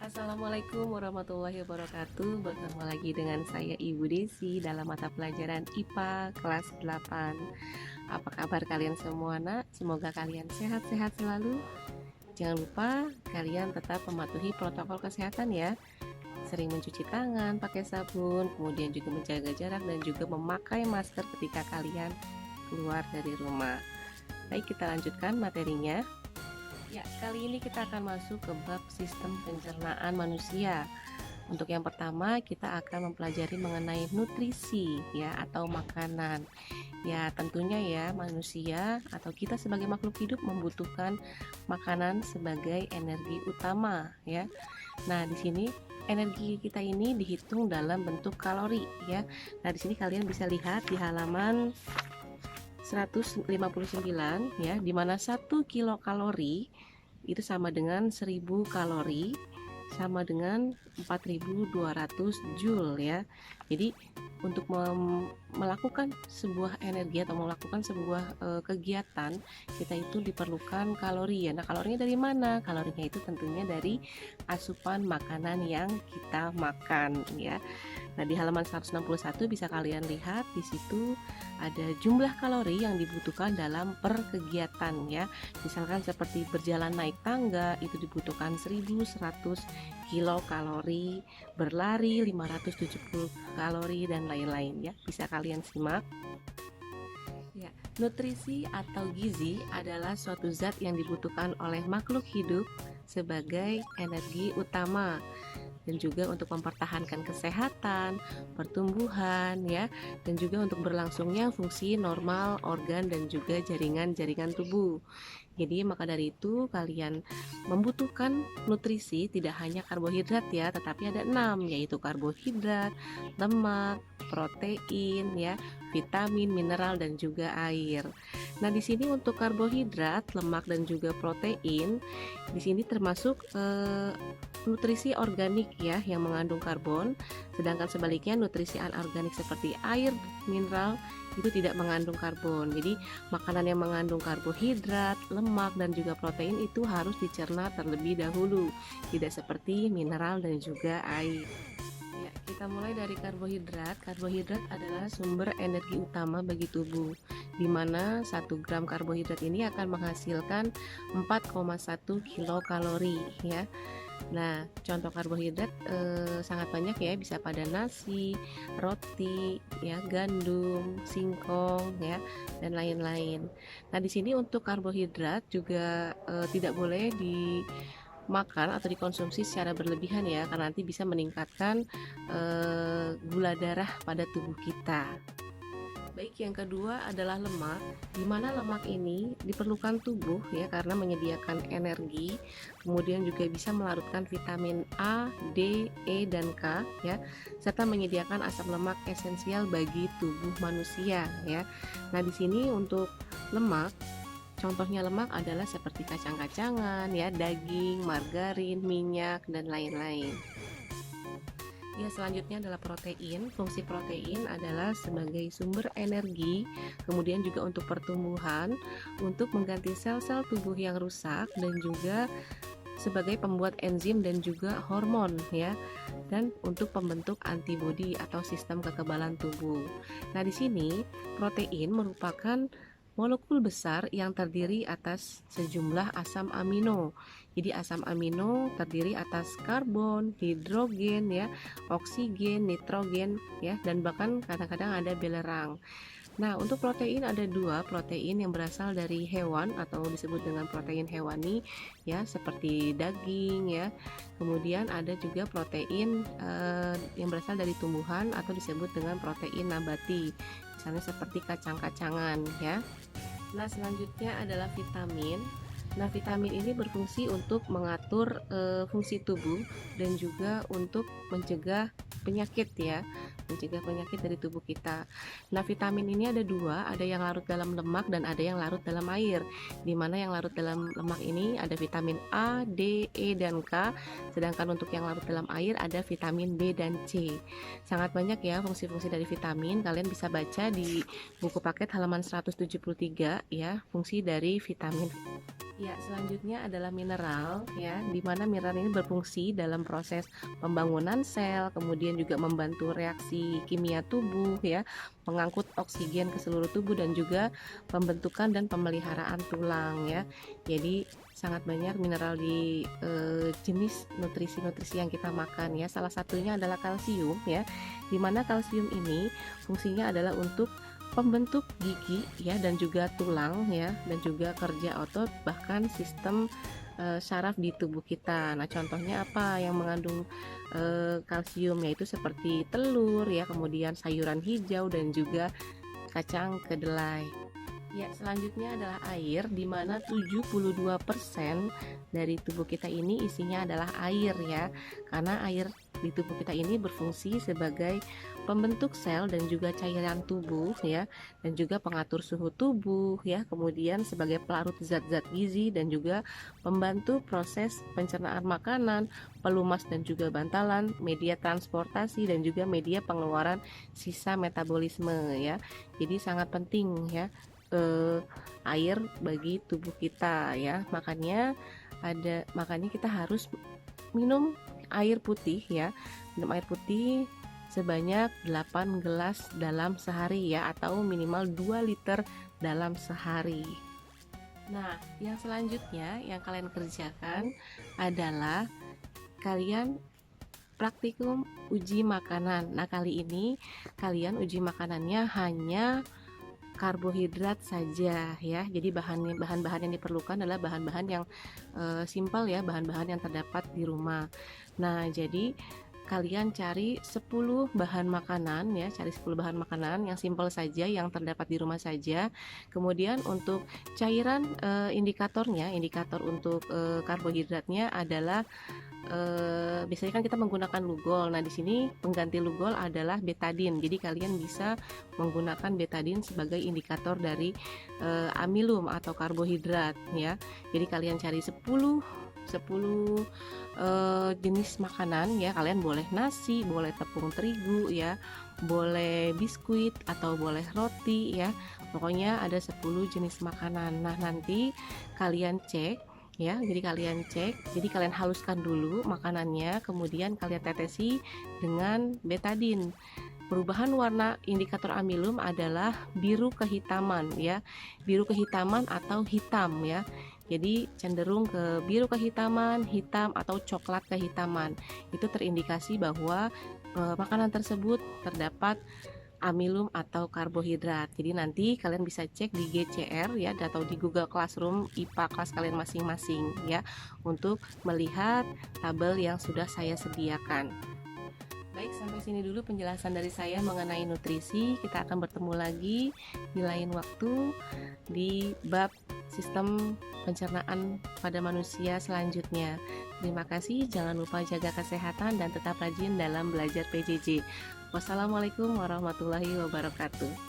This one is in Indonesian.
Assalamualaikum warahmatullahi wabarakatuh. Bertemu lagi dengan saya Ibu Desi dalam mata pelajaran IPA kelas 8. Apa kabar kalian semua, nak? Semoga kalian sehat-sehat selalu. Jangan lupa kalian tetap mematuhi protokol kesehatan ya. Sering mencuci tangan pakai sabun, kemudian juga menjaga jarak dan juga memakai masker ketika kalian keluar dari rumah. Baik, kita lanjutkan materinya. Ya, kali ini kita akan masuk ke bab sistem pencernaan manusia. Untuk yang pertama, kita akan mempelajari mengenai nutrisi ya atau makanan. Ya, tentunya ya manusia atau kita sebagai makhluk hidup membutuhkan makanan sebagai energi utama ya. Nah, di sini energi kita ini dihitung dalam bentuk kalori ya. Nah, di sini kalian bisa lihat di halaman 159 ya, dimana 1 kilokalori itu sama dengan 1000 kalori sama dengan 4200 joule ya. Jadi untuk melakukan sebuah energi atau melakukan sebuah kegiatan kita itu diperlukan kalori ya. Nah, kalorinya dari mana? Kalorinya itu tentunya dari asupan makanan yang kita makan ya. Nah, di halaman 161 bisa kalian lihat di situ ada jumlah kalori yang dibutuhkan dalam per kegiatan ya. Misalkan seperti berjalan naik tangga itu dibutuhkan 1100 kilokalori, berlari 570 kalori dan lain-lain ya. Bisa kalian simak. Ya, nutrisi atau gizi adalah suatu zat yang dibutuhkan oleh makhluk hidup sebagai energi utama dan juga untuk mempertahankan kesehatan, pertumbuhan ya, dan juga untuk berlangsungnya fungsi normal organ dan juga jaringan-jaringan tubuh. Jadi maka dari itu kalian membutuhkan nutrisi tidak hanya karbohidrat ya, tetapi ada 6 yaitu karbohidrat, lemak, protein ya, vitamin, mineral dan juga air. Nah, di sini untuk karbohidrat, lemak dan juga protein di sini termasuk nutrisi organik ya yang mengandung karbon, sedangkan sebaliknya nutrisi anorganik seperti air, mineral itu tidak mengandung karbon. Jadi makanan yang mengandung karbohidrat, lemak dan juga protein itu harus dicerna terlebih dahulu, tidak seperti mineral dan juga air. Ya, kita mulai dari karbohidrat. Karbohidrat adalah sumber energi utama bagi tubuh, di mana 1 gram karbohidrat ini akan menghasilkan 4,1 kilokalori ya. Nah, contoh karbohidrat sangat banyak ya, bisa pada nasi, roti, ya, gandum, singkong, ya, dan lain-lain. Nah, di sini untuk karbohidrat juga tidak boleh dimakan atau dikonsumsi secara berlebihan ya, karena nanti bisa meningkatkan gula darah pada tubuh kita. Baik, yang kedua adalah lemak, di mana lemak ini diperlukan tubuh ya karena menyediakan energi, kemudian juga bisa melarutkan vitamin A, D, E dan K ya, serta menyediakan asam lemak esensial bagi tubuh manusia ya. Nah, di sini untuk lemak, contohnya lemak adalah seperti kacang-kacangan ya, daging, margarin, minyak dan lain-lain. Ya, selanjutnya adalah protein. Fungsi protein adalah sebagai sumber energi, kemudian juga untuk pertumbuhan, untuk mengganti sel-sel tubuh yang rusak dan juga sebagai pembuat enzim dan juga hormon ya, dan untuk pembentuk antibodi atau sistem kekebalan tubuh. Nah, di sini protein merupakan molekul besar yang terdiri atas sejumlah asam amino. Jadi asam amino terdiri atas karbon, hidrogen ya, oksigen, nitrogen ya, dan bahkan kadang-kadang ada belerang. Nah, untuk protein ada 2 protein yang berasal dari hewan atau disebut dengan protein hewani ya, seperti daging ya. Kemudian ada juga protein yang berasal dari tumbuhan atau disebut dengan protein nabati, misalnya seperti kacang-kacangan ya. Nah, selanjutnya adalah vitamin. Nah, vitamin ini berfungsi untuk mengatur fungsi tubuh dan juga untuk mencegah penyakit ya. mencegah penyakit dari tubuh kita. Nah, vitamin ini ada dua, ada yang larut dalam lemak dan ada yang larut dalam air. Dimana yang larut dalam lemak ini ada vitamin A, D, E, dan K, sedangkan untuk yang larut dalam air ada vitamin B dan C. Sangat banyak ya fungsi-fungsi dari vitamin, kalian bisa baca di buku paket halaman 173 ya, fungsi dari vitamin. Ya, selanjutnya adalah mineral ya, di mana mineral ini berfungsi dalam proses pembangunan sel, kemudian juga membantu reaksi kimia tubuh ya, mengangkut oksigen ke seluruh tubuh dan juga pembentukan dan pemeliharaan tulang ya. Jadi sangat banyak mineral di jenis nutrisi-nutrisi yang kita makan ya. Salah satunya adalah kalsium ya, di mana kalsium ini fungsinya adalah untuk pembentuk gigi ya, dan juga tulang ya, dan juga kerja otot, bahkan sistem saraf di tubuh kita. Nah, contohnya apa yang mengandung kalsium, yaitu seperti telur ya, kemudian sayuran hijau dan juga kacang kedelai. Ya, selanjutnya adalah air, di mana 72% dari tubuh kita ini isinya adalah air ya. Karena air di tubuh kita ini berfungsi sebagai pembentuk sel dan juga cairan tubuh ya, dan juga pengatur suhu tubuh ya, kemudian sebagai pelarut zat-zat gizi dan juga membantu proses pencernaan makanan, pelumas dan juga bantalan, media transportasi dan juga media pengeluaran sisa metabolisme ya. Jadi sangat penting ya air bagi tubuh kita ya. Makanya kita harus minum air putih ya. Minum air putih sebanyak 8 gelas dalam sehari ya, atau minimal 2 liter dalam sehari. Nah, yang selanjutnya yang kalian kerjakan adalah kalian praktikum uji makanan. Nah, kali ini kalian uji makanannya hanya karbohidrat saja ya. Jadi bahan-bahan yang diperlukan adalah bahan-bahan yang simpel ya, bahan-bahan yang terdapat di rumah. Nah, jadi kalian cari 10 bahan makanan ya, cari 10 bahan makanan yang simpel saja, yang terdapat di rumah saja. Kemudian untuk cairan indikator untuk karbohidratnya adalah biasanya kan kita menggunakan Lugol. Nah, di sini pengganti Lugol adalah betadin. Jadi kalian bisa menggunakan betadin sebagai indikator dari amilum atau karbohidrat ya. Jadi kalian cari 10 jenis makanan ya. Kalian boleh nasi, boleh tepung terigu ya, boleh biskuit atau boleh roti ya. Pokoknya ada 10 jenis makanan. Nah, nanti kalian cek ya, jadi kalian haluskan dulu makanannya, kemudian kalian tetesi dengan betadin. Perubahan warna indikator amilum adalah biru kehitaman ya, biru kehitaman atau hitam ya. Jadi cenderung ke biru kehitaman, hitam atau coklat kehitaman. Itu terindikasi bahwa makanan tersebut terdapat amilum atau karbohidrat. Jadi nanti kalian bisa cek di GCR ya, atau di Google Classroom IPA kelas kalian masing-masing ya, untuk melihat tabel yang sudah saya sediakan. Baik, sampai sini dulu penjelasan dari saya mengenai nutrisi. Kita akan bertemu lagi di lain waktu di bab sistem pencernaan pada manusia selanjutnya. Terima kasih, jangan lupa jaga kesehatan dan tetap rajin dalam belajar PJJ. Wassalamualaikum warahmatullahi wabarakatuh.